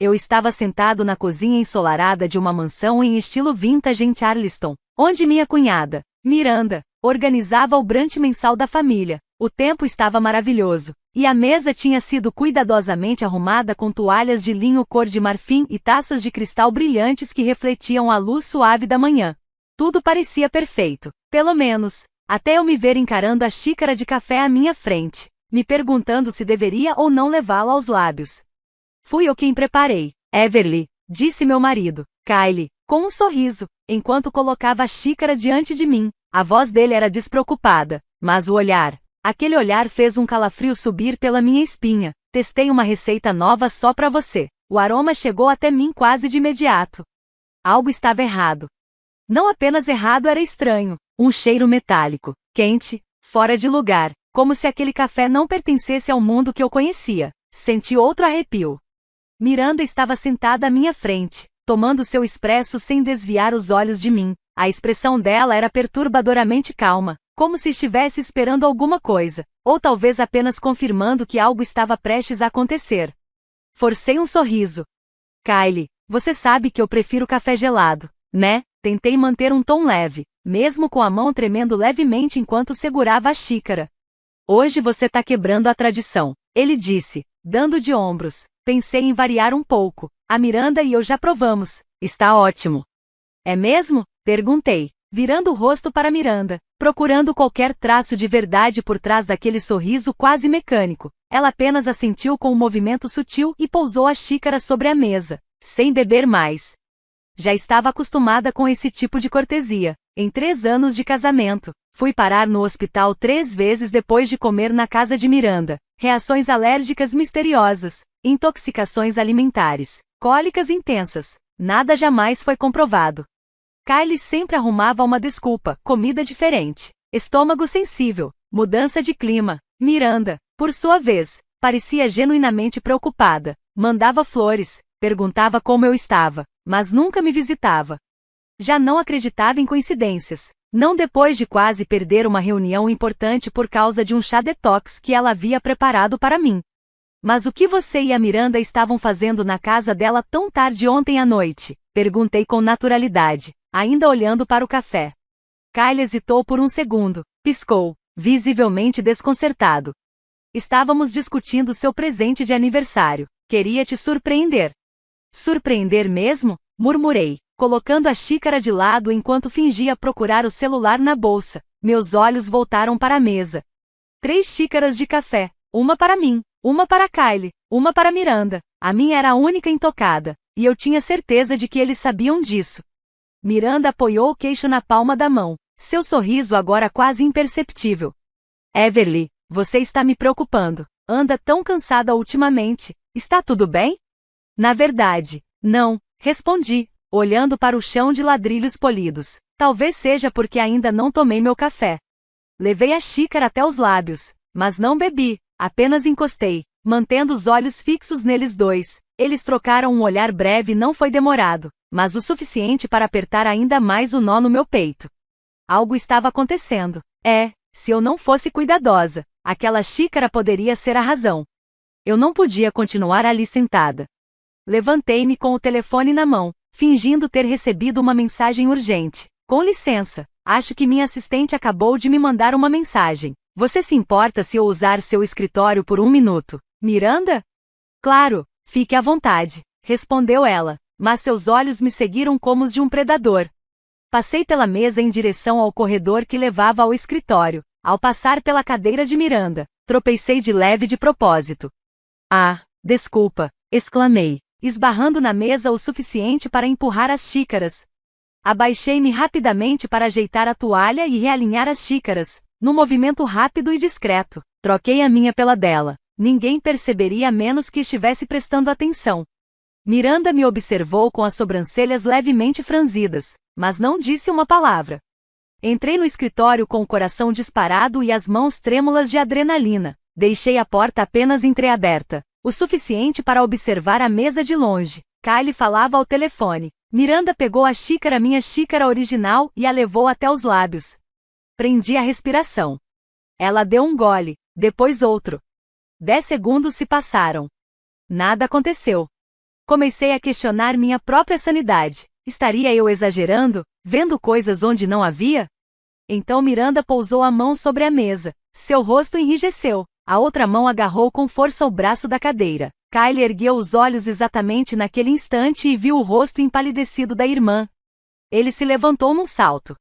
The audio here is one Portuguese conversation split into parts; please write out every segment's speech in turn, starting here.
Eu estava sentado na cozinha ensolarada de uma mansão em estilo vintage em Charleston, onde minha cunhada, Miranda, organizava o brunch mensal da família. O tempo estava maravilhoso, e a mesa tinha sido cuidadosamente arrumada com toalhas de linho cor de marfim e taças de cristal brilhantes que refletiam a luz suave da manhã. Tudo parecia perfeito, pelo menos, até eu me ver encarando a xícara de café à minha frente, me perguntando se deveria ou não levá-la aos lábios. Fui eu quem preparei, Everly, disse meu marido, Kyle, com um sorriso, enquanto colocava a xícara diante de mim. A voz dele era despreocupada, mas o olhar, aquele olhar fez um calafrio subir pela minha espinha. Testei uma receita nova só pra você. O aroma chegou até mim quase de imediato. Algo estava errado. Não apenas errado, era estranho. Um cheiro metálico, quente, fora de lugar, como se aquele café não pertencesse ao mundo que eu conhecia. Senti outro arrepio. Miranda estava sentada à minha frente, tomando seu expresso sem desviar os olhos de mim. A expressão dela era perturbadoramente calma, como se estivesse esperando alguma coisa, ou talvez apenas confirmando que algo estava prestes a acontecer. Forcei um sorriso. Kyle, você sabe que eu prefiro café gelado, né? Tentei manter um tom leve, mesmo com a mão tremendo levemente enquanto segurava a xícara. Hoje você tá quebrando a tradição, ele disse, dando de ombros. Pensei em variar um pouco. A Miranda e eu já provamos. Está ótimo. É mesmo? Perguntei, virando o rosto para Miranda, procurando qualquer traço de verdade por trás daquele sorriso quase mecânico. Ela apenas assentiu com um movimento sutil e pousou a xícara sobre a mesa, sem beber mais. Já estava acostumada com esse tipo de cortesia. Em 3 anos de casamento, fui parar no hospital 3 vezes depois de comer na casa de Miranda. Reações alérgicas misteriosas, intoxicações alimentares, cólicas intensas. Nada jamais foi comprovado. Kyle sempre arrumava uma desculpa, comida diferente, estômago sensível, mudança de clima. Miranda, por sua vez, parecia genuinamente preocupada. Mandava flores, perguntava como eu estava, mas nunca me visitava. Já não acreditava em coincidências. Não depois de quase perder uma reunião importante por causa de um chá detox que ela havia preparado para mim. Mas o que você e a Miranda estavam fazendo na casa dela tão tarde ontem à noite? Perguntei com naturalidade, ainda olhando para o café. Kyle hesitou por um segundo, piscou, visivelmente desconcertado. Estávamos discutindo seu presente de aniversário. Queria te surpreender. Surpreender mesmo? Murmurei, colocando a xícara de lado enquanto fingia procurar o celular na bolsa. Meus olhos voltaram para a mesa. 3 xícaras de café, uma para mim, uma para Kyle, uma para Miranda. A minha era a única intocada, e eu tinha certeza de que eles sabiam disso. Miranda apoiou o queixo na palma da mão, seu sorriso agora quase imperceptível. Everly, você está me preocupando. Anda tão cansada ultimamente. Está tudo bem? Na verdade, não, respondi, olhando para o chão de ladrilhos polidos. Talvez seja porque ainda não tomei meu café. Levei a xícara até os lábios, mas não bebi, apenas encostei, mantendo os olhos fixos neles dois. Eles trocaram um olhar breve e não foi demorado, mas o suficiente para apertar ainda mais o nó no meu peito. Algo estava acontecendo. Se eu não fosse cuidadosa, aquela xícara poderia ser a razão. Eu não podia continuar ali sentada. Levantei-me com o telefone na mão, fingindo ter recebido uma mensagem urgente. Com licença, acho que minha assistente acabou de me mandar uma mensagem. Você se importa se eu usar seu escritório por 1 minuto? Miranda? Claro, fique à vontade, respondeu ela, mas seus olhos me seguiram como os de um predador. Passei pela mesa em direção ao corredor que levava ao escritório. Ao passar pela cadeira de Miranda, tropecei de leve de propósito. Ah, desculpa, exclamei, esbarrando na mesa o suficiente para empurrar as xícaras. Abaixei-me rapidamente para ajeitar a toalha e realinhar as xícaras, num movimento rápido e discreto. Troquei a minha pela dela. Ninguém perceberia a menos que estivesse prestando atenção. Miranda me observou com as sobrancelhas levemente franzidas, mas não disse uma palavra. Entrei no escritório com o coração disparado e as mãos trêmulas de adrenalina. Deixei a porta apenas entreaberta, o suficiente para observar a mesa de longe. Kyle falava ao telefone. Miranda pegou a xícara, minha xícara original, e a levou até os lábios. Prendi a respiração. Ela deu um gole, depois outro. 10 segundos se passaram. Nada aconteceu. Comecei a questionar minha própria sanidade. Estaria eu exagerando, vendo coisas onde não havia? Então Miranda pousou a mão sobre a mesa. Seu rosto enrijeceu. A outra mão agarrou com força o braço da cadeira. Kylie ergueu os olhos exatamente naquele instante e viu o rosto empalidecido da irmã. Ele se levantou num salto.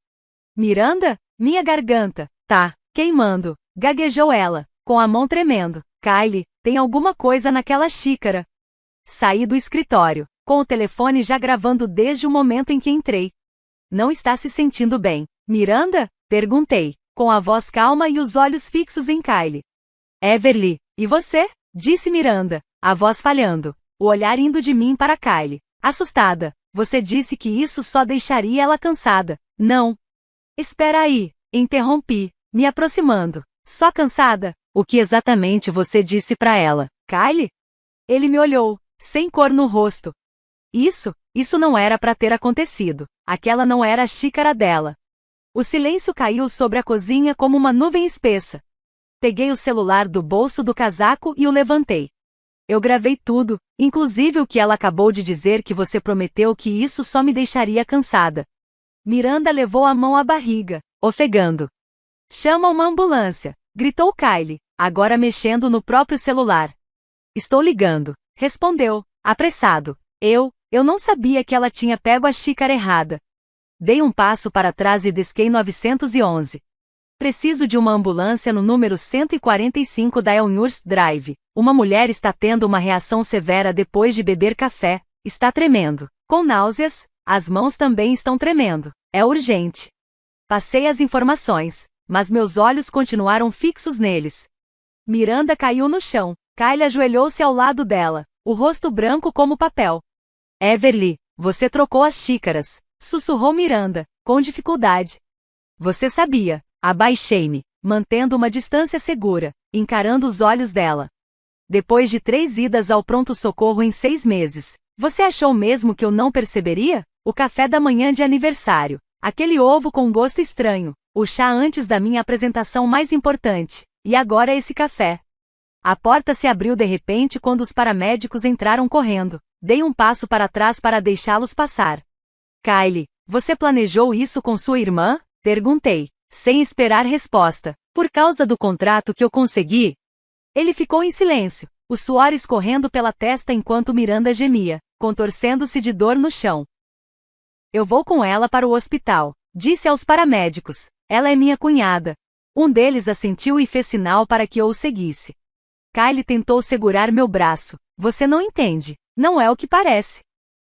Miranda? Minha garganta. Tá queimando. Gaguejou ela, com a mão tremendo. Kylie, tem alguma coisa naquela xícara. Saí do escritório, com o telefone já gravando desde o momento em que entrei. Não está se sentindo bem, Miranda? Perguntei, com a voz calma e os olhos fixos em Kylie. Everly, e você? Disse Miranda, a voz falhando, o olhar indo de mim para Kylie. Assustada, você disse que isso só deixaria ela cansada. Não. Espera aí, interrompi, me aproximando. Só cansada? O que exatamente você disse para ela, Kylie? Ele me olhou, sem cor no rosto. Isso não era para ter acontecido. Aquela não era a xícara dela. O silêncio caiu sobre a cozinha como uma nuvem espessa. Peguei o celular do bolso do casaco e o levantei. Eu gravei tudo, inclusive o que ela acabou de dizer, que você prometeu que isso só me deixaria cansada. Miranda levou a mão à barriga, ofegando. Chama uma ambulância, gritou Kylie, agora mexendo no próprio celular. Estou ligando, respondeu, apressado. Eu não sabia que ela tinha pego a xícara errada. Dei um passo para trás e disquei 911. Preciso de uma ambulância no número 145 da Elmhurst Drive. Uma mulher está tendo uma reação severa depois de beber café, está tremendo, com náuseas, as mãos também estão tremendo. É urgente. Passei as informações, mas meus olhos continuaram fixos neles. Miranda caiu no chão. Kylie ajoelhou-se ao lado dela, o rosto branco como papel. Everly, você trocou as xícaras, sussurrou Miranda, com dificuldade. Você sabia. Abaixei-me, mantendo uma distância segura, encarando os olhos dela. Depois de 3 idas ao pronto-socorro em 6 meses, você achou mesmo que eu não perceberia? O café da manhã de aniversário, aquele ovo com gosto estranho, o chá antes da minha apresentação mais importante, e agora esse café. A porta se abriu de repente quando os paramédicos entraram correndo. Dei um passo para trás para deixá-los passar. Kylie, você planejou isso com sua irmã? Perguntei, sem esperar resposta. Por causa do contrato que eu consegui? Ele ficou em silêncio, o suor escorrendo pela testa enquanto Miranda gemia, contorcendo-se de dor no chão. Eu vou com ela para o hospital, disse aos paramédicos. Ela é minha cunhada. Um deles assentiu e fez sinal para que eu o seguisse. Kylie tentou segurar meu braço. Você não entende, não é o que parece.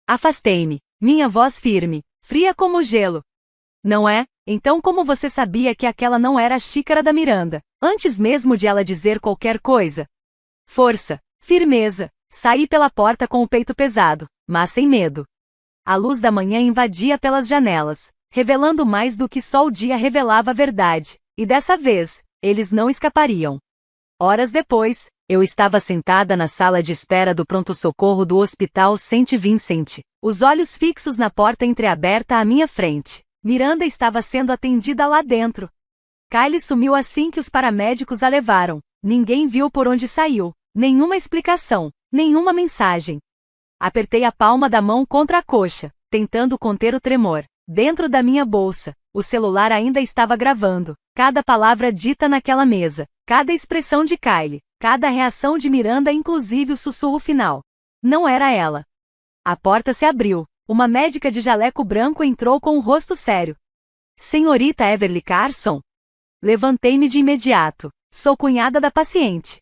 Afastei-me, minha voz firme, fria como gelo. Não é? Então como você sabia que aquela não era a xícara da Miranda, antes mesmo de ela dizer qualquer coisa? Força, firmeza. Saí pela porta com o peito pesado, mas sem medo. A luz da manhã invadia pelas janelas, revelando mais do que só o dia revelava a verdade, e dessa vez, eles não escapariam. Horas depois, eu estava sentada na sala de espera do pronto-socorro do Hospital St. Vincent, os olhos fixos na porta entreaberta à minha frente. Miranda estava sendo atendida lá dentro. Kylie sumiu assim que os paramédicos a levaram. Ninguém viu por onde saiu, nenhuma explicação, nenhuma mensagem. Apertei a palma da mão contra a coxa, tentando conter o tremor. Dentro da minha bolsa, o celular ainda estava gravando, cada palavra dita naquela mesa, cada expressão de Kylie, cada reação de Miranda, inclusive o sussurro final. Não era ela. A porta se abriu. Uma médica de jaleco branco entrou com um rosto sério. Senhorita Everly Carson? Levantei-me de imediato. Sou cunhada da paciente.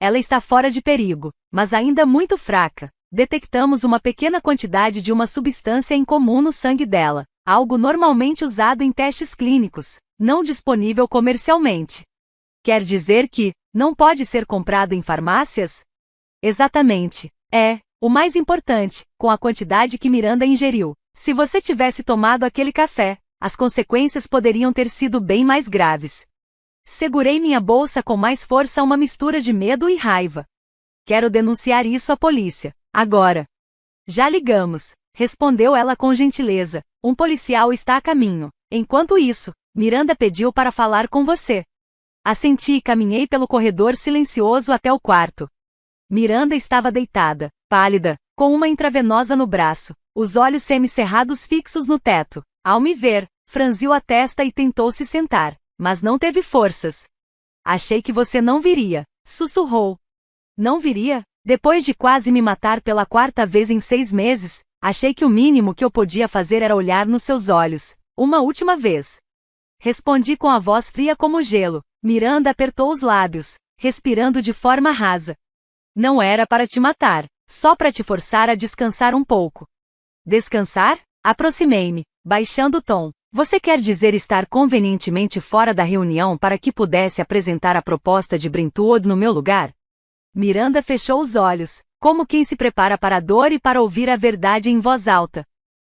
Ela está fora de perigo, mas ainda muito fraca. Detectamos uma pequena quantidade de uma substância incomum no sangue dela, algo normalmente usado em testes clínicos, não disponível comercialmente. Quer dizer que não pode ser comprado em farmácias? Exatamente. O mais importante, com a quantidade que Miranda ingeriu. Se você tivesse tomado aquele café, as consequências poderiam ter sido bem mais graves. Segurei minha bolsa com mais força, uma mistura de medo e raiva. Quero denunciar isso à polícia, agora. Já ligamos, respondeu ela com gentileza. Um policial está a caminho. Enquanto isso, Miranda pediu para falar com você. Assenti e caminhei pelo corredor silencioso até o quarto. Miranda estava deitada, pálida, com uma intravenosa no braço, os olhos semicerrados fixos no teto. Ao me ver, franziu a testa e tentou se sentar, mas não teve forças. Achei que você não viria, sussurrou. Não viria? Depois de quase me matar pela 4ª vez em 6 meses, achei que o mínimo que eu podia fazer era olhar nos seus olhos, uma última vez. Respondi com a voz fria como gelo. Miranda apertou os lábios, respirando de forma rasa. Não era para te matar, só para te forçar a descansar um pouco. Descansar? Aproximei-me, baixando o tom. Você quer dizer estar convenientemente fora da reunião para que pudesse apresentar a proposta de Brentwood no meu lugar? Miranda fechou os olhos, como quem se prepara para a dor e para ouvir a verdade em voz alta.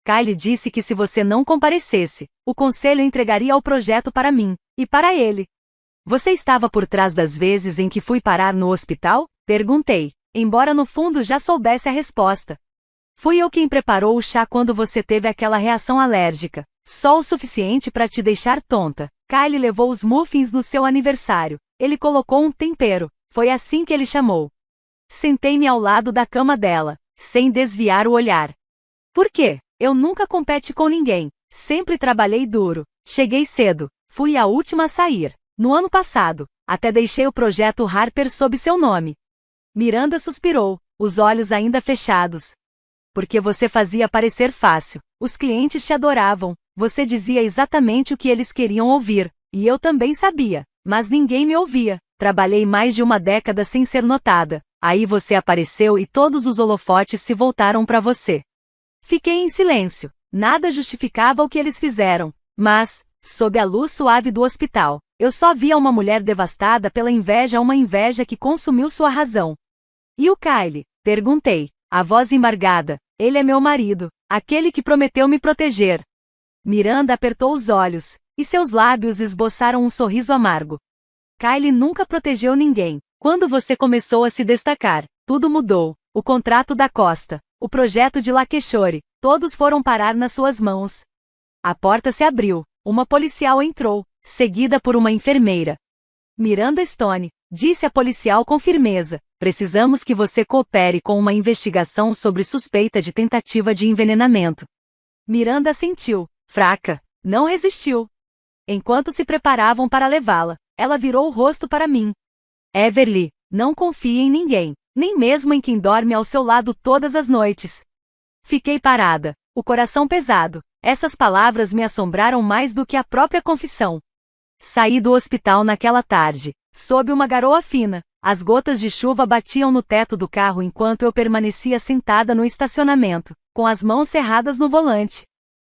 Kyle disse que se você não comparecesse, o conselho entregaria o projeto para mim, e para ele. Você estava por trás das vezes em que fui parar no hospital? Perguntei, embora no fundo já soubesse a resposta. Fui eu quem preparou o chá quando você teve aquela reação alérgica, só o suficiente para te deixar tonta. Kyle levou os muffins no seu aniversário. Ele colocou um tempero, foi assim que ele chamou. Sentei-me ao lado da cama dela, sem desviar o olhar. Por quê? Eu nunca competi com ninguém, sempre trabalhei duro, cheguei cedo, fui a última a sair. No ano passado, até deixei o projeto Harper sob seu nome. Miranda suspirou, os olhos ainda fechados. Porque você fazia parecer fácil, os clientes te adoravam, você dizia exatamente o que eles queriam ouvir, e eu também sabia, mas ninguém me ouvia. Trabalhei mais de uma década sem ser notada, aí você apareceu e todos os holofotes se voltaram para você. Fiquei em silêncio, nada justificava o que eles fizeram, mas, sob a luz suave do hospital, eu só via uma mulher devastada pela inveja, uma inveja que consumiu sua razão. E o Kyle? Perguntei, a voz embargada. Ele é meu marido, aquele que prometeu me proteger. Miranda apertou os olhos, e seus lábios esboçaram um sorriso amargo. Kyle nunca protegeu ninguém. Quando você começou a se destacar, tudo mudou. O contrato da Costa, o projeto de Lakeshore, todos foram parar nas suas mãos. A porta se abriu, uma policial entrou, seguida por uma enfermeira. Miranda Stone, disse a policial com firmeza, precisamos que você coopere com uma investigação sobre suspeita de tentativa de envenenamento. Miranda assentiu, fraca, não resistiu. Enquanto se preparavam para levá-la, ela virou o rosto para mim. Everly, não confie em ninguém, nem mesmo em quem dorme ao seu lado todas as noites. Fiquei parada, o coração pesado. Essas palavras me assombraram mais do que a própria confissão. Saí do hospital naquela tarde, sob uma garoa fina. As gotas de chuva batiam no teto do carro enquanto eu permanecia sentada no estacionamento, com as mãos cerradas no volante.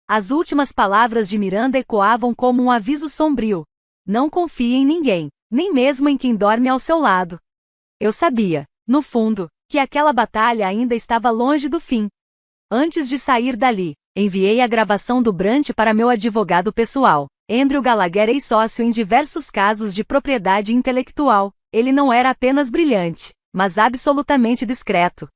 As últimas palavras de Miranda ecoavam como um aviso sombrio. Não confie em ninguém, nem mesmo em quem dorme ao seu lado. Eu sabia, no fundo, que aquela batalha ainda estava longe do fim. Antes de sair dali, enviei a gravação do Brant para meu advogado pessoal. Andrew Gallagher, ex-sócio em diversos casos de propriedade intelectual. Ele não era apenas brilhante, mas absolutamente discreto.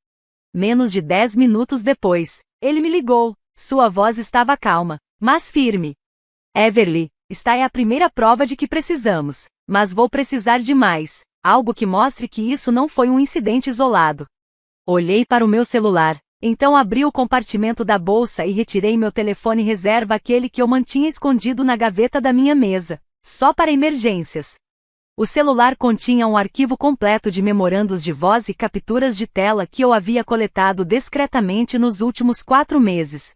Menos de 10 minutos depois, ele me ligou. Sua voz estava calma, mas firme. Everly, esta é a primeira prova de que precisamos, mas vou precisar de mais, algo que mostre que isso não foi um incidente isolado. Olhei para o meu celular, então abri o compartimento da bolsa e retirei meu telefone reserva, aquele que eu mantinha escondido na gaveta da minha mesa, só para emergências. O celular continha um arquivo completo de memorandos de voz e capturas de tela que eu havia coletado discretamente nos últimos 4 meses.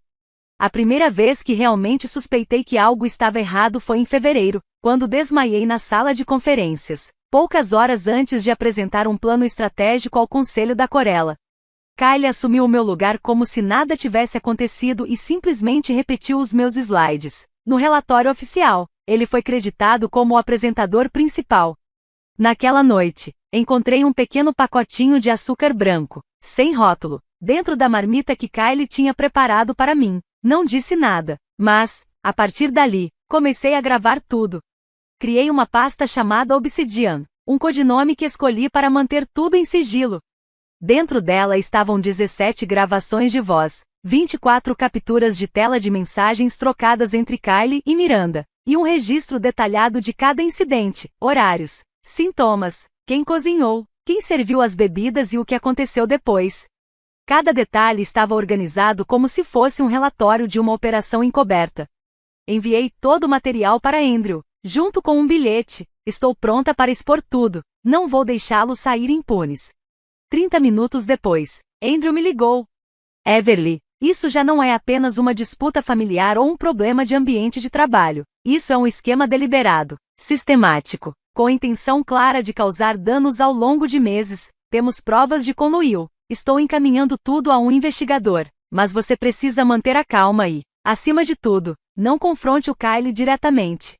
A primeira vez que realmente suspeitei que algo estava errado foi em fevereiro, quando desmaiei na sala de conferências, poucas horas antes de apresentar um plano estratégico ao Conselho da Corella. Kyle assumiu o meu lugar como se nada tivesse acontecido e simplesmente repetiu os meus slides. No relatório oficial, ele foi creditado como o apresentador principal. Naquela noite, encontrei um pequeno pacotinho de açúcar branco, sem rótulo, dentro da marmita que Kyle tinha preparado para mim. Não disse nada, mas, a partir dali, comecei a gravar tudo. Criei uma pasta chamada Obsidian, um codinome que escolhi para manter tudo em sigilo. Dentro dela estavam 17 gravações de voz, 24 capturas de tela de mensagens trocadas entre Kyle e Miranda, e um registro detalhado de cada incidente, horários, sintomas, quem cozinhou, quem serviu as bebidas e o que aconteceu depois. Cada detalhe estava organizado como se fosse um relatório de uma operação encoberta. Enviei todo o material para Andrew, junto com um bilhete. Estou pronta para expor tudo. Não vou deixá-los sair impunes. 30 minutos depois, Andrew me ligou. Everly, isso já não é apenas uma disputa familiar ou um problema de ambiente de trabalho. Isso é um esquema deliberado, sistemático, com a intenção clara de causar danos ao longo de meses. Temos provas de conluio. Estou encaminhando tudo a um investigador, mas você precisa manter a calma e, acima de tudo, não confronte o Kyle diretamente.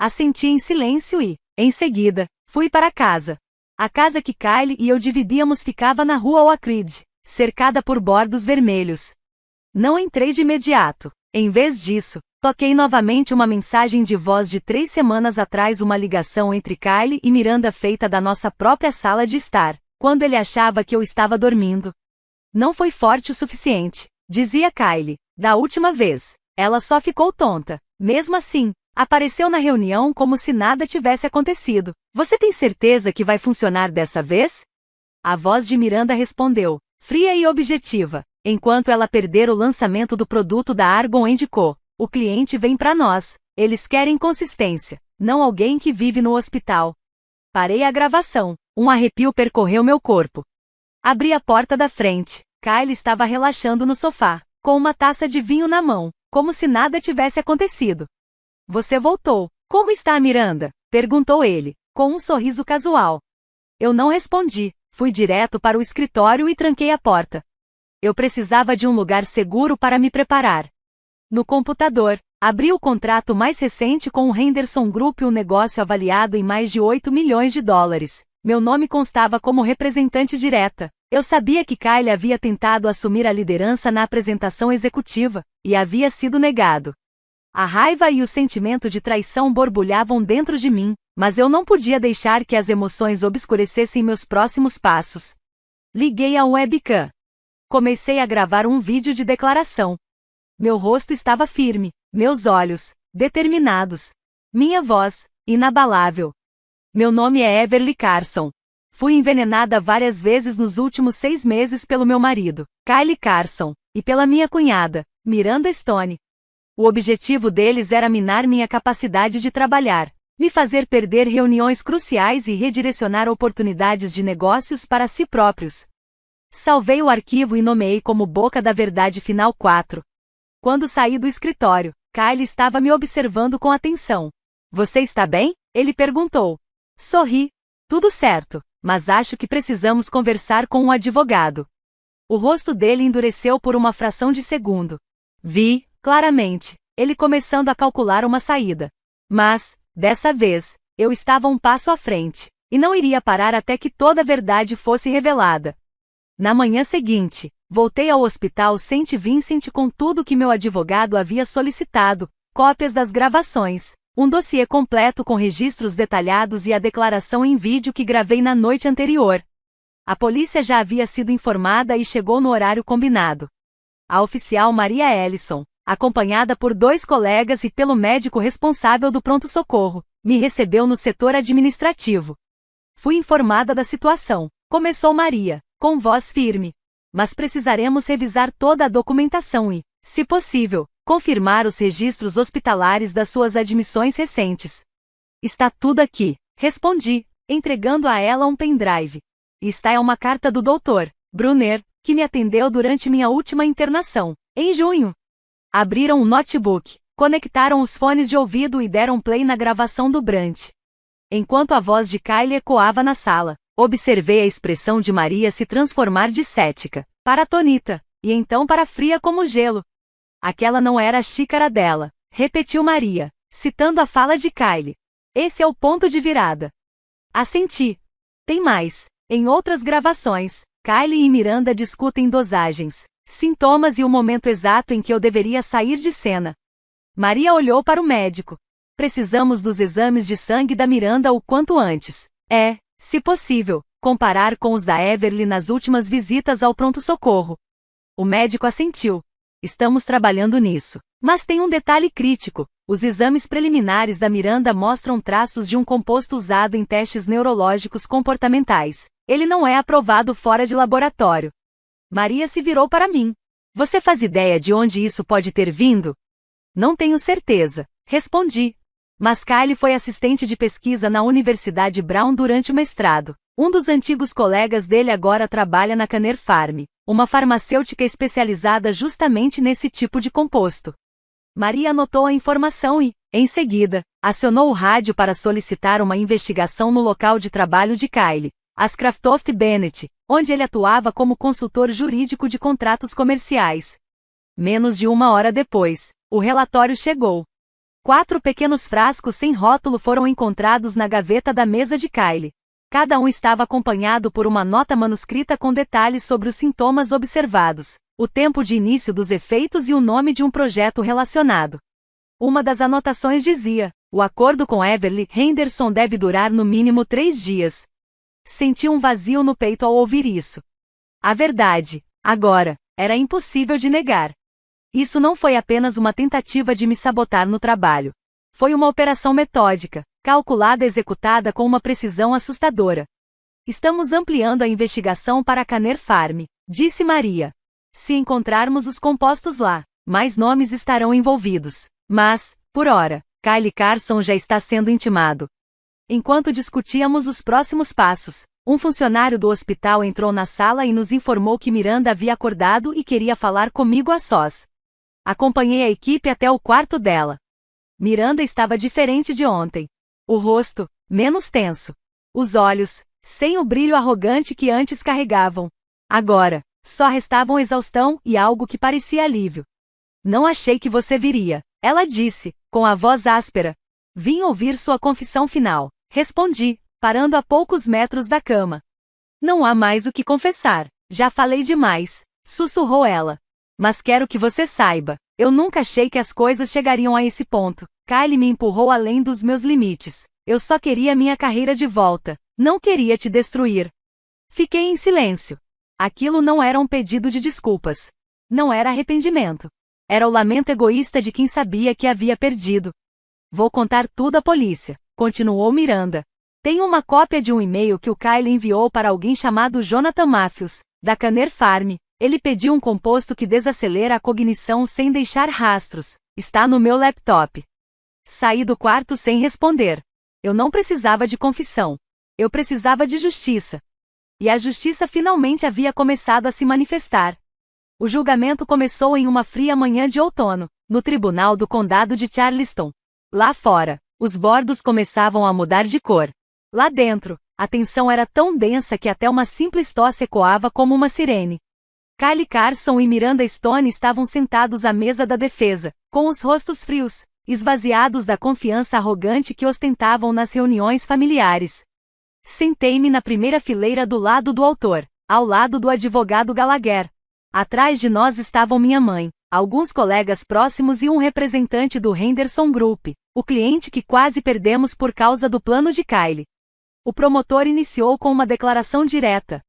Assenti em silêncio e, em seguida, fui para casa. A casa que Kyle e eu dividíamos ficava na rua Oakridge, cercada por bordos vermelhos. Não entrei de imediato. Em vez disso, toquei novamente uma mensagem de voz de 3 semanas atrás, uma ligação entre Kyle e Miranda feita da nossa própria sala de estar, quando ele achava que eu estava dormindo. Não foi forte o suficiente, dizia Kyle. Da última vez, ela só ficou tonta. Mesmo assim, apareceu na reunião como se nada tivesse acontecido. Você tem certeza que vai funcionar dessa vez? A voz de Miranda respondeu, fria e objetiva. Enquanto ela perder o lançamento do produto da Argon & Co., o cliente vem para nós. Eles querem consistência, não alguém que vive no hospital. Parei a gravação. Um arrepio percorreu meu corpo. Abri a porta da frente. Kyle estava relaxando no sofá, com uma taça de vinho na mão, como se nada tivesse acontecido. Você voltou. Como está a Miranda? Perguntou ele, com um sorriso casual. Eu não respondi. Fui direto para o escritório e tranquei a porta. Eu precisava de um lugar seguro para me preparar. No computador, abri o contrato mais recente com o Henderson Group, um negócio avaliado em mais de 8 milhões de dólares. Meu nome constava como representante direta. Eu sabia que Kyle havia tentado assumir a liderança na apresentação executiva, e havia sido negado. A raiva e o sentimento de traição borbulhavam dentro de mim, mas eu não podia deixar que as emoções obscurecessem meus próximos passos. Liguei a webcam. Comecei a gravar um vídeo de declaração. Meu rosto estava firme, meus olhos, determinados. Minha voz, inabalável. Meu nome é Everly Carson. Fui envenenada várias vezes nos últimos 6 meses pelo meu marido, Kyle Carson, e pela minha cunhada, Miranda Stone. O objetivo deles era minar minha capacidade de trabalhar, me fazer perder reuniões cruciais e redirecionar oportunidades de negócios para si próprios. Salvei o arquivo e nomeei como Boca da Verdade Final 4. Quando saí do escritório, Kyle estava me observando com atenção. Você está bem? Ele perguntou. Sorri. Tudo certo, mas acho que precisamos conversar com um advogado. O rosto dele endureceu por uma fração de segundo. Vi, claramente, ele começando a calcular uma saída. Mas, dessa vez, eu estava um passo à frente, e não iria parar até que toda a verdade fosse revelada. Na manhã seguinte, voltei ao Hospital St. Vincent com tudo que meu advogado havia solicitado, cópias das gravações, um dossiê completo com registros detalhados e a declaração em vídeo que gravei na noite anterior. A polícia já havia sido informada e chegou no horário combinado. A oficial Maria Ellison, acompanhada por 2 colegas e pelo médico responsável do pronto-socorro, me recebeu no setor administrativo. Fui informada da situação, começou Maria, com voz firme. Mas precisaremos revisar toda a documentação e, se possível, confirmar os registros hospitalares das suas admissões recentes. Está tudo aqui, respondi, entregando a ela um pendrive. Esta é uma carta do Dr. Brunner, que me atendeu durante minha última internação, em junho. Abriram um notebook, conectaram os fones de ouvido e deram play na gravação do Brant. Enquanto a voz de Kyle ecoava na sala, observei a expressão de Maria se transformar de cética para atonita, e então para fria como gelo. Aquela não era a xícara dela, repetiu Maria, citando a fala de Kyle. Esse é o ponto de virada. Assenti. Tem mais. Em outras gravações, Kyle e Miranda discutem dosagens, sintomas e o momento exato em que eu deveria sair de cena. Maria olhou para o médico. Precisamos dos exames de sangue da Miranda o quanto antes. Se possível, comparar com os da Everly nas últimas visitas ao pronto-socorro. O médico assentiu. Estamos trabalhando nisso. Mas tem um detalhe crítico. Os exames preliminares da Miranda mostram traços de um composto usado em testes neurológicos comportamentais. Ele não é aprovado fora de laboratório. Maria se virou para mim. Você faz ideia de onde isso pode ter vindo? Não tenho certeza, respondi. Mas Kyle foi assistente de pesquisa na Universidade Brown durante o mestrado. Um dos antigos colegas dele agora trabalha na Kanner Farm, uma farmacêutica especializada justamente nesse tipo de composto. Maria anotou a informação e, em seguida, acionou o rádio para solicitar uma investigação no local de trabalho de Kyle, as Craftoft Bennett, onde ele atuava como consultor jurídico de contratos comerciais. Menos de uma hora depois, o relatório chegou. 4 pequenos frascos sem rótulo foram encontrados na gaveta da mesa de Kyle. Cada um estava acompanhado por uma nota manuscrita com detalhes sobre os sintomas observados, o tempo de início dos efeitos e o nome de um projeto relacionado. Uma das anotações dizia: o acordo com Everly Henderson deve durar no mínimo 3 dias. Senti um vazio no peito ao ouvir isso. A verdade, agora, era impossível de negar. Isso não foi apenas uma tentativa de me sabotar no trabalho. Foi uma operação metódica, calculada e executada com uma precisão assustadora. Estamos ampliando a investigação para a Kanner Farm, disse Maria. Se encontrarmos os compostos lá, mais nomes estarão envolvidos. Mas, por ora, Kyle Carson já está sendo intimado. Enquanto discutíamos os próximos passos, um funcionário do hospital entrou na sala e nos informou que Miranda havia acordado e queria falar comigo a sós. Acompanhei a equipe até o quarto dela. Miranda estava diferente de ontem. O rosto, menos tenso. Os olhos, sem o brilho arrogante que antes carregavam. Agora, só restavam exaustão e algo que parecia alívio. Não achei que você viria, ela disse, com a voz áspera. Vim ouvir sua confissão final, respondi, parando a poucos metros da cama. Não há mais o que confessar, já falei demais, sussurrou ela. Mas quero que você saiba, eu nunca achei que as coisas chegariam a esse ponto. Kyle me empurrou além dos meus limites. Eu só queria minha carreira de volta, não queria te destruir. Fiquei em silêncio. Aquilo não era um pedido de desculpas. Não era arrependimento. Era o lamento egoísta de quem sabia que havia perdido. Vou contar tudo à polícia, continuou Miranda. Tenho uma cópia de um e-mail que o Kyle enviou para alguém chamado Jonathan Matthews, da Kanner Farm. Ele pediu um composto que desacelera a cognição sem deixar rastros. Está no meu laptop. Saí do quarto sem responder. Eu não precisava de confissão. Eu precisava de justiça. E a justiça finalmente havia começado a se manifestar. O julgamento começou em uma fria manhã de outono, no tribunal do condado de Charleston. Lá fora, os bordos começavam a mudar de cor. Lá dentro, a tensão era tão densa que até uma simples tosse ecoava como uma sirene. Kyle Carson e Miranda Stone estavam sentados à mesa da defesa, com os rostos frios, esvaziados da confiança arrogante que ostentavam nas reuniões familiares. Sentei-me na primeira fileira do lado do autor, ao lado do advogado Gallagher. Atrás de nós estavam minha mãe, alguns colegas próximos e um representante do Henderson Group, o cliente que quase perdemos por causa do plano de Kyle. O promotor iniciou com uma declaração direta.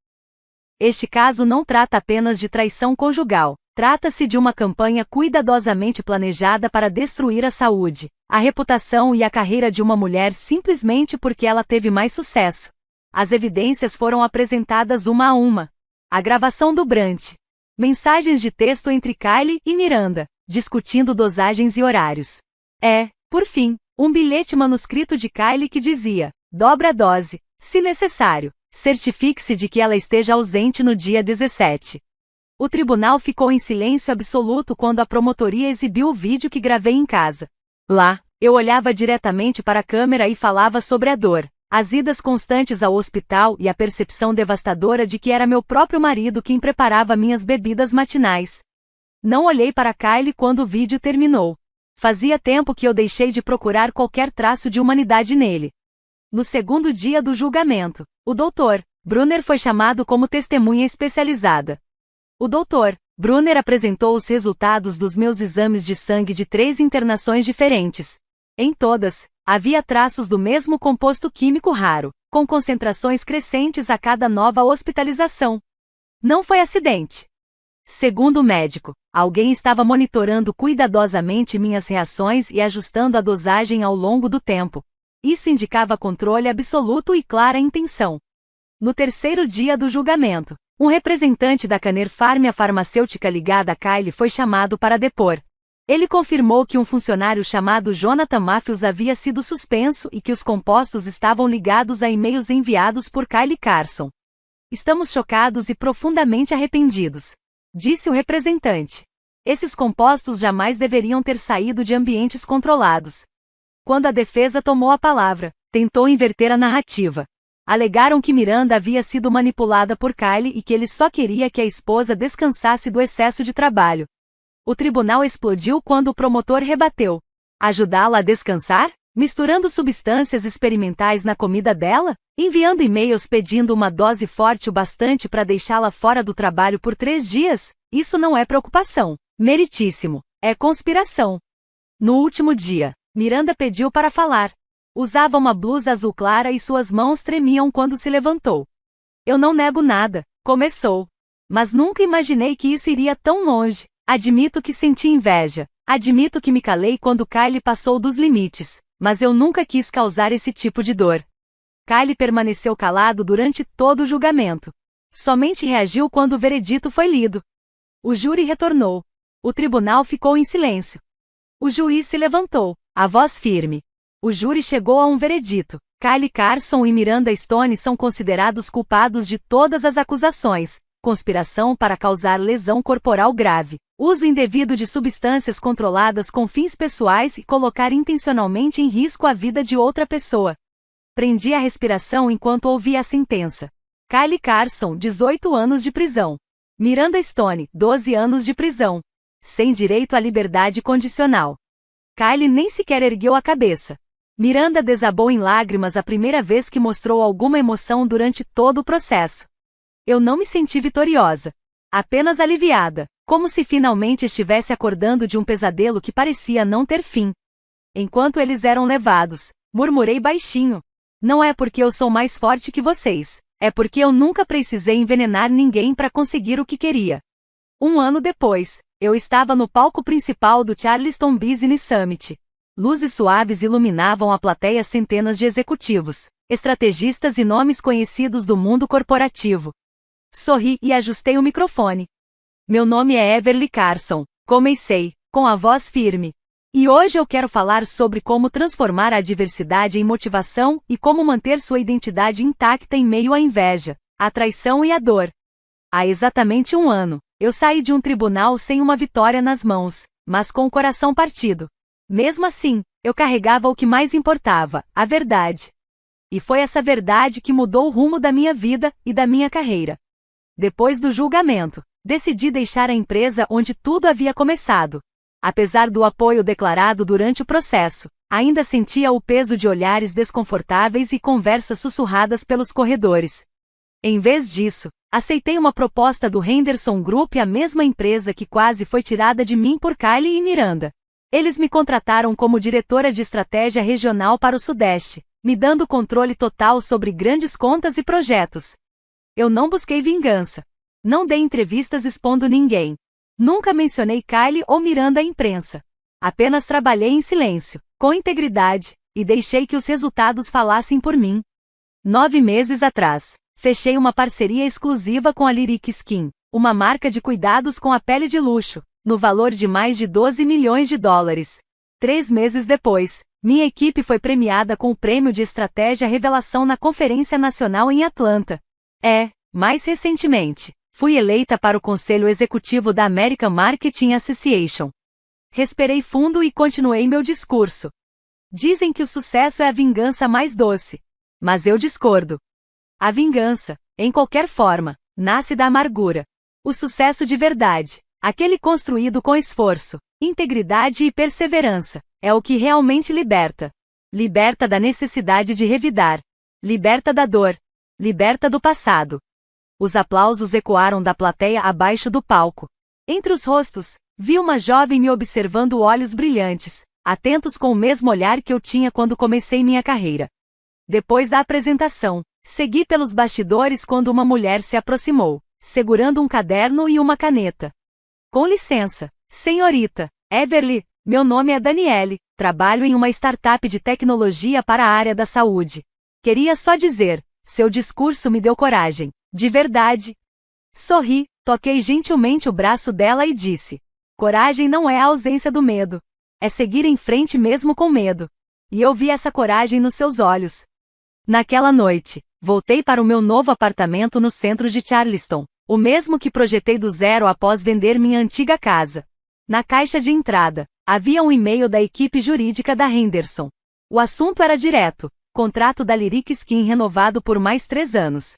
Este caso não trata apenas de traição conjugal, trata-se de uma campanha cuidadosamente planejada para destruir a saúde, a reputação e a carreira de uma mulher simplesmente porque ela teve mais sucesso. As evidências foram apresentadas uma a uma. A gravação do Brant. Mensagens de texto entre Kyle e Miranda, discutindo dosagens e horários. Por fim, um bilhete manuscrito de Kyle que dizia: dobra a dose, se necessário. Certifique-se de que ela esteja ausente no dia 17. O tribunal ficou em silêncio absoluto quando a promotoria exibiu o vídeo que gravei em casa. Lá, eu olhava diretamente para a câmera e falava sobre a dor, as idas constantes ao hospital e a percepção devastadora de que era meu próprio marido quem preparava minhas bebidas matinais. Não olhei para Kyle quando o vídeo terminou. Fazia tempo que eu deixei de procurar qualquer traço de humanidade nele. No segundo dia do julgamento, o Dr. Brunner foi chamado como testemunha especializada. O Dr. Brunner apresentou os resultados dos meus exames de sangue de 3 internações diferentes. Em todas, havia traços do mesmo composto químico raro, com concentrações crescentes a cada nova hospitalização. Não foi acidente. Segundo o médico, alguém estava monitorando cuidadosamente minhas reações e ajustando a dosagem ao longo do tempo. Isso indicava controle absoluto e clara intenção. No terceiro dia do julgamento, Um representante da Caner Pharma, a farmacêutica ligada a Kylie, foi chamado para depor. Ele confirmou que um funcionário chamado Jonathan Matthews havia sido suspenso e que os compostos estavam ligados a e-mails enviados por Kylie Carson. Estamos chocados e profundamente arrependidos, disse o representante. Esses compostos jamais deveriam ter saído de ambientes controlados. Quando a defesa tomou a palavra, tentou inverter a narrativa. Alegaram que Miranda havia sido manipulada por Kylie e que ele só queria que a esposa descansasse do excesso de trabalho. O tribunal explodiu quando o promotor rebateu. Ajudá-la a descansar? Misturando substâncias experimentais na comida dela? Enviando e-mails pedindo uma dose forte o bastante para deixá-la fora do trabalho por 3 dias? Isso não é preocupação, meritíssimo, é conspiração. No último dia, Miranda pediu para falar. Usava uma blusa azul clara e suas mãos tremiam quando se levantou. Eu não nego nada, começou. Mas nunca imaginei que isso iria tão longe. Admito que senti inveja. Admito que me calei quando Kylie passou dos limites. Mas eu nunca quis causar esse tipo de dor. Kylie permaneceu calado durante todo o julgamento. Somente reagiu quando o veredito foi lido. O júri retornou. O tribunal ficou em silêncio. O juiz se levantou, a voz firme. O júri chegou a um veredito. Kylie Carson e Miranda Stone são considerados culpados de todas as acusações: conspiração para causar lesão corporal grave, uso indevido de substâncias controladas com fins pessoais e colocar intencionalmente em risco a vida de outra pessoa. Prendi a respiração enquanto ouvia a sentença. Kylie Carson, 18 anos de prisão. Miranda Stone, 12 anos de prisão. Sem direito à liberdade condicional. Kylie nem sequer ergueu a cabeça. Miranda desabou em lágrimas a primeira vez que mostrou alguma emoção durante todo o processo. Eu não me senti vitoriosa. Apenas aliviada, como se finalmente estivesse acordando de um pesadelo que parecia não ter fim. Enquanto eles eram levados, murmurei baixinho. Não é porque eu sou mais forte que vocês, é porque eu nunca precisei envenenar ninguém para conseguir o que queria. 1 ano depois, eu estava no palco principal do Charleston Business Summit. Luzes suaves iluminavam a plateia, centenas de executivos, estrategistas e nomes conhecidos do mundo corporativo. Sorri e ajustei o microfone. Meu nome é Everly Carson, comecei, com a voz firme. E hoje eu quero falar sobre como transformar a adversidade em motivação e como manter sua identidade intacta em meio à inveja, à traição e à dor. Há exatamente 1 ano, eu saí de um tribunal sem uma vitória nas mãos, mas com o coração partido. Mesmo assim, eu carregava o que mais importava, a verdade. E foi essa verdade que mudou o rumo da minha vida e da minha carreira. Depois do julgamento, decidi deixar a empresa onde tudo havia começado. Apesar do apoio declarado durante o processo, ainda sentia o peso de olhares desconfortáveis e conversas sussurradas pelos corredores. Em vez disso, aceitei uma proposta do Henderson Group, a mesma empresa que quase foi tirada de mim por Kylie e Miranda. Eles me contrataram como diretora de estratégia regional para o Sudeste, me dando controle total sobre grandes contas e projetos. Eu não busquei vingança. Não dei entrevistas expondo ninguém. Nunca mencionei Kylie ou Miranda à imprensa. Apenas trabalhei em silêncio, com integridade, e deixei que os resultados falassem por mim. 9 meses atrás, fechei uma parceria exclusiva com a Lyric Skin, uma marca de cuidados com a pele de luxo, no valor de mais de 12 milhões de dólares. 3 meses depois, minha equipe foi premiada com o Prêmio de Estratégia Revelação na Conferência Nacional em Atlanta. Mais recentemente, fui eleita para o Conselho Executivo da American Marketing Association. Respirei fundo e continuei meu discurso. Dizem que o sucesso é a vingança mais doce. Mas eu discordo. A vingança, em qualquer forma, nasce da amargura. O sucesso de verdade, aquele construído com esforço, integridade e perseverança, é o que realmente liberta. Liberta da necessidade de revidar. Liberta da dor. Liberta do passado. Os aplausos ecoaram da plateia abaixo do palco. Entre os rostos, vi uma jovem me observando, olhos brilhantes, atentos com o mesmo olhar que eu tinha quando comecei minha carreira. Depois da apresentação, segui pelos bastidores quando uma mulher se aproximou, segurando um caderno e uma caneta. Com licença, senhorita Everly, meu nome é Daniele, trabalho em uma startup de tecnologia para a área da saúde. Queria só dizer, seu discurso me deu coragem, de verdade. Sorri, toquei gentilmente o braço dela e disse: coragem não é a ausência do medo. É seguir em frente mesmo com medo. E eu vi essa coragem nos seus olhos. Naquela noite, voltei para o meu novo apartamento no centro de Charleston, o mesmo que projetei do zero após vender minha antiga casa. Na caixa de entrada, havia um e-mail da equipe jurídica da Henderson. O assunto era direto: contrato da Lyric Skin renovado por mais 3 anos.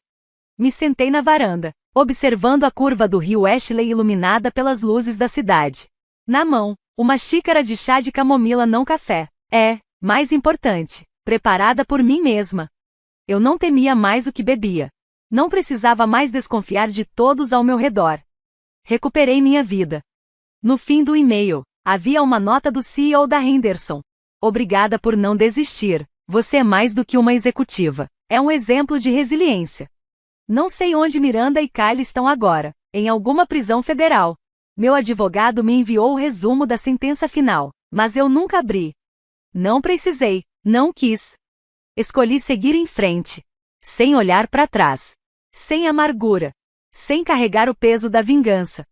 Me sentei na varanda, observando a curva do rio Ashley iluminada pelas luzes da cidade. Na mão, uma xícara de chá de camomila não café. Mais importante, preparada por mim mesma. Eu não temia mais o que bebia. Não precisava mais desconfiar de todos ao meu redor. Recuperei minha vida. No fim do e-mail, havia uma nota do CEO da Henderson. Obrigada por não desistir. Você é mais do que uma executiva. É um exemplo de resiliência. Não sei onde Miranda e Kyle estão agora. Em alguma prisão federal. Meu advogado me enviou o resumo da sentença final, mas eu nunca abri. Não precisei, não quis. Escolhi seguir em frente. Sem olhar para trás. Sem amargura. Sem carregar o peso da vingança.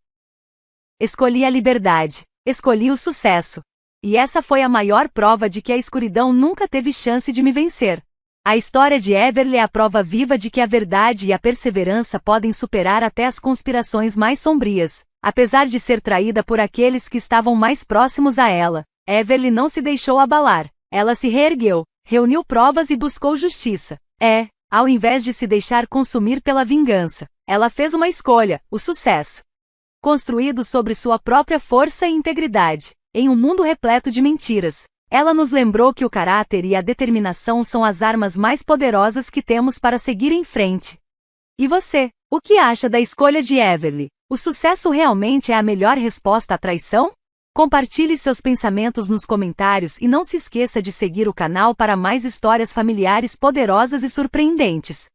Escolhi a liberdade. Escolhi o sucesso. E essa foi a maior prova de que a escuridão nunca teve chance de me vencer. A história de Everly é a prova viva de que a verdade e a perseverança podem superar até as conspirações mais sombrias. Apesar de ser traída por aqueles que estavam mais próximos a ela, Everly não se deixou abalar. Ela se reergueu, reuniu provas e buscou justiça. Ao invés de se deixar consumir pela vingança, ela fez uma escolha: o sucesso. Construído sobre sua própria força e integridade, em um mundo repleto de mentiras, ela nos lembrou que o caráter e a determinação são as armas mais poderosas que temos para seguir em frente. E você, o que acha da escolha de Everly? O sucesso realmente é a melhor resposta à traição? Compartilhe seus pensamentos nos comentários e não se esqueça de seguir o canal para mais histórias familiares poderosas e surpreendentes.